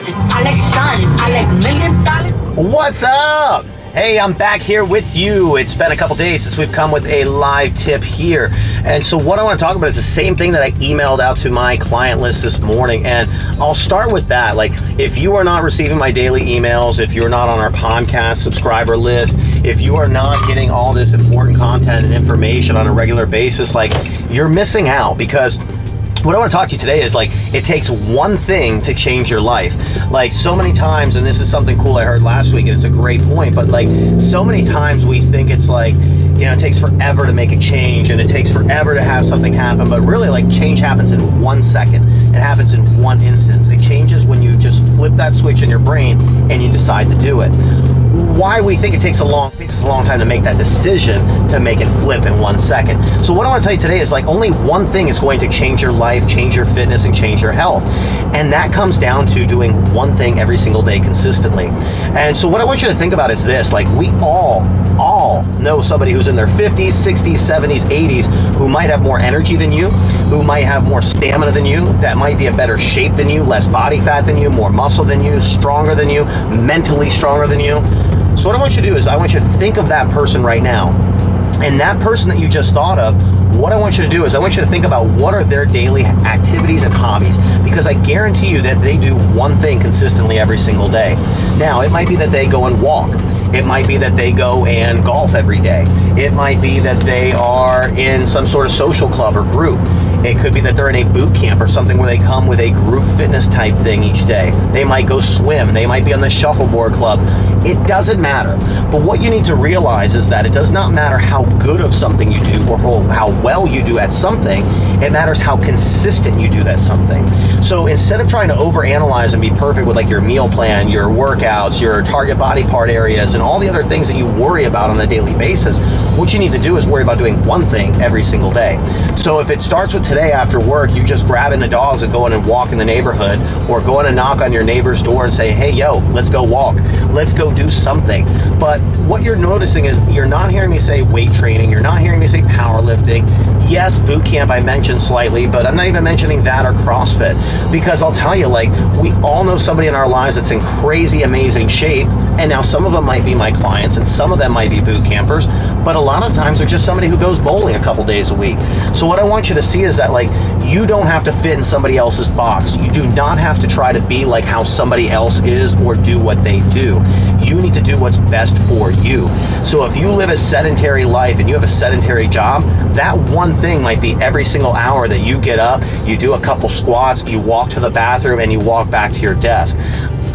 I like shining. I like $1 million. What's up? Hey, I'm back here with you. It's been a couple days since we've come with a live tip here. And so what I want to talk about is the same thing that I emailed out to my client list this morning. And I'll start with that. Like, if you are not receiving my daily emails, if you're not on our podcast subscriber list, if you are not getting all this important content and information on a regular basis, like, you're missing out. Because what I want to talk to you today is, like, it takes one thing to change your life. Like, so many times, and this is something cool I heard last week, and it's a great point, but like, so many times we think it's like, you know, it takes forever to make a change and it takes forever to have something happen, but really, like, change happens in 1 second. It happens in one instance. It changes when you just flip that switch in your brain and you decide to do it. Why we think it takes a long time to make that decision to make it flip in 1 second. So what I want to tell you today is, like, only one thing is going to change your life, change your fitness, and change your health. And that comes down to doing one thing every single day consistently. And so what I want you to think about is this: like, we all know somebody who's in their 50s, 60s, 70s, 80s who might have more energy than you, who might have more stamina than you, that might be in better shape than you, less body fat than you, more muscle than you, stronger than you, mentally stronger than you. So what I want you to do is I want you to think of that person right now. And that person that you just thought of, what I want you to do is I want you to think about what are their daily activities and hobbies, because I guarantee you that they do one thing consistently every single day. Now, it might be that they go and walk. It might be that they go and golf every day. It might be that they are in some sort of social club or group. It could be that they're in a boot camp or something where they come with a group fitness type thing each day. They might go swim. They might be on the shuffleboard club. It doesn't matter. But what you need to realize is that it does not matter how good of something you do or how well you do at something. It matters how consistent you do that something. So instead of trying to overanalyze and be perfect with, like, your meal plan, your workouts, your target body part areas, and all the other things that you worry about on a daily basis, what you need to do is worry about doing one thing every single day. So if it starts with today after work, you just grabbing the dogs and going and walk in the neighborhood, or going to knock on your neighbor's door and say, hey, yo, let's go walk. Let's go do something. But what you're noticing is you're not hearing me say weight training. You're not hearing me say powerlifting. Yes, boot camp I mentioned slightly, but I'm not even mentioning that or CrossFit, because I'll tell you, like, we all know somebody in our lives that's in crazy, amazing shape. And now some of them might be my clients and some of them might be boot campers, but a lot of times they're just somebody who goes bowling a couple days a week. So what I want you to see is that, like, you don't have to fit in somebody else's box. You do not have to try to be like how somebody else is or do what they do. You need to do what's best for you. So if you live a sedentary life and you have a sedentary job, that one thing might be every single hour that you get up, you do a couple squats, you walk to the bathroom, and you walk back to your desk.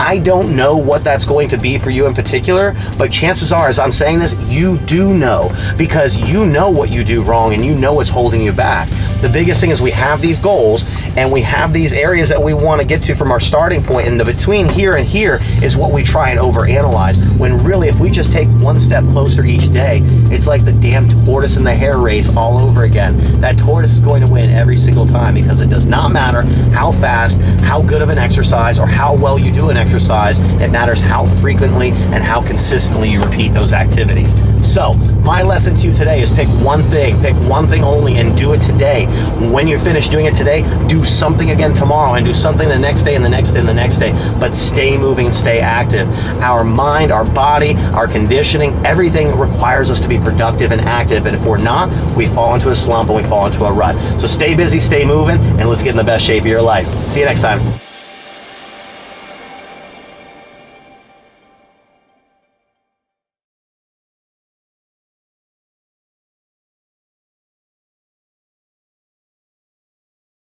I don't know what that's going to be for you in particular, but chances are, as I'm saying this, you do know, because you know what you do wrong and you know what's holding you back. The biggest thing is we have these goals and we have these areas that we want to get to from our starting point, and the between here and here is what we try and overanalyze, when really, if we just take one step closer each day, it's like the damn tortoise in the hare race all over again. That tortoise is going to win every single time, because it does not matter how fast, how good of an exercise, or how well you do an exercise. It matters how frequently and how consistently you repeat those activities. So my lesson to you today is pick one thing only, and do it today. When you're finished doing it today, do something again tomorrow, and do something the next day and the next day and the next day, but stay moving, stay active. Our mind, our body, our conditioning, everything requires us to be productive and active, and if we're not, we fall into a slump and we fall into a rut. So stay busy, stay moving, and let's get in the best shape of your life. See you next time.